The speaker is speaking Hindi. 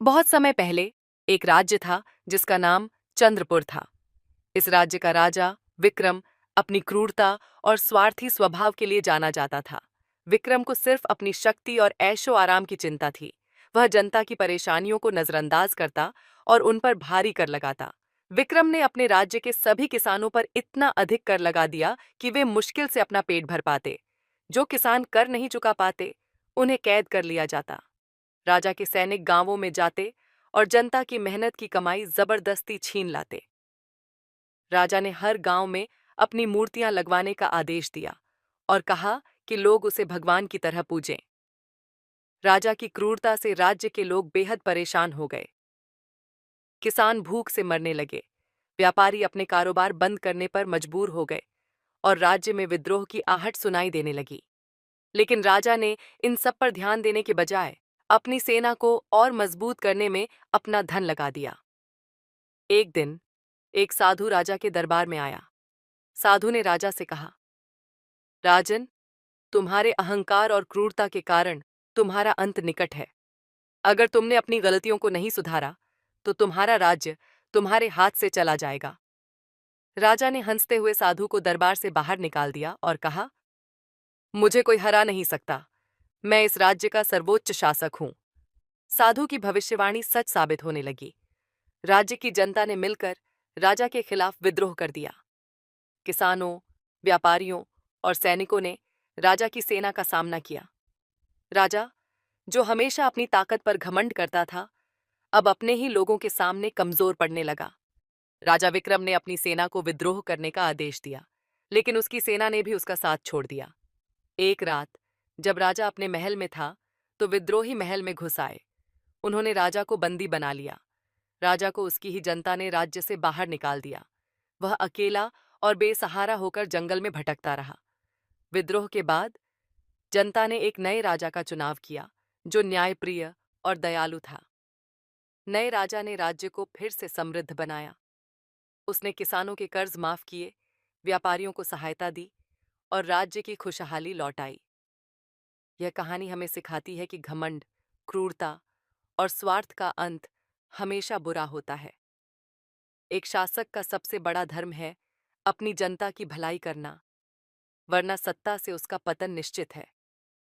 बहुत समय पहले एक राज्य था जिसका नाम चंद्रपुर था। इस राज्य का राजा विक्रम अपनी क्रूरता और स्वार्थी स्वभाव के लिए जाना जाता था। विक्रम को सिर्फ अपनी शक्ति और ऐशो आराम की चिंता थी। वह जनता की परेशानियों को नजरअंदाज करता और उन पर भारी कर लगाता। विक्रम ने अपने राज्य के सभी किसानों पर इतना अधिक कर लगा दिया कि वे मुश्किल से अपना पेट भर पाते। जो किसान कर नहीं चुका पाते, उन्हें कैद कर लिया जाता। राजा के सैनिक गांवों में जाते और जनता की मेहनत की कमाई जबरदस्ती छीन लाते। राजा ने हर गांव में अपनी मूर्तियां लगवाने का आदेश दिया और कहा कि लोग उसे भगवान की तरह पूजें। राजा की क्रूरता से राज्य के लोग बेहद परेशान हो गए। किसान भूख से मरने लगे, व्यापारी अपने कारोबार बंद करने पर मजबूर हो गए और राज्य में विद्रोह की आहट सुनाई देने लगी। लेकिन राजा ने इन सब पर ध्यान देने के बजाय अपनी सेना को और मजबूत करने में अपना धन लगा दिया। एक दिन एक साधु राजा के दरबार में आया। साधु ने राजा से कहा, राजन, तुम्हारे अहंकार और क्रूरता के कारण तुम्हारा अंत निकट है। अगर तुमने अपनी गलतियों को नहीं सुधारा तो तुम्हारा राज्य तुम्हारे हाथ से चला जाएगा। राजा ने हंसते हुए साधु को दरबार से बाहर निकाल दिया और कहा, मुझे कोई हरा नहीं सकता। मैं इस राज्य का सर्वोच्च शासक हूं। साधु की भविष्यवाणी सच साबित होने लगी। राज्य की जनता ने मिलकर राजा के खिलाफ विद्रोह कर दिया। किसानों, व्यापारियों और सैनिकों ने राजा की सेना का सामना किया। राजा, जो हमेशा अपनी ताकत पर घमंड करता था, अब अपने ही लोगों के सामने कमजोर पड़ने लगा। राजा विक्रम ने अपनी सेना को विद्रोह करने का आदेश दिया, लेकिन उसकी सेना ने भी उसका साथ छोड़ दिया। एक रात जब राजा अपने महल में था, तो विद्रोही महल में घुस आए। उन्होंने राजा को बंदी बना लिया। राजा को उसकी ही जनता ने राज्य से बाहर निकाल दिया। वह अकेला और बेसहारा होकर जंगल में भटकता रहा। विद्रोह के बाद जनता ने एक नए राजा का चुनाव किया, जो न्यायप्रिय और दयालु था। नए राजा ने राज्य को फिर से समृद्ध बनाया। उसने किसानों के कर्ज माफ किए, व्यापारियों को सहायता दी और राज्य की खुशहाली लौटाई। यह कहानी हमें सिखाती है कि घमंड, क्रूरता और स्वार्थ का अंत हमेशा बुरा होता है। एक शासक का सबसे बड़ा धर्म है अपनी जनता की भलाई करना, वरना सत्ता से उसका पतन निश्चित है।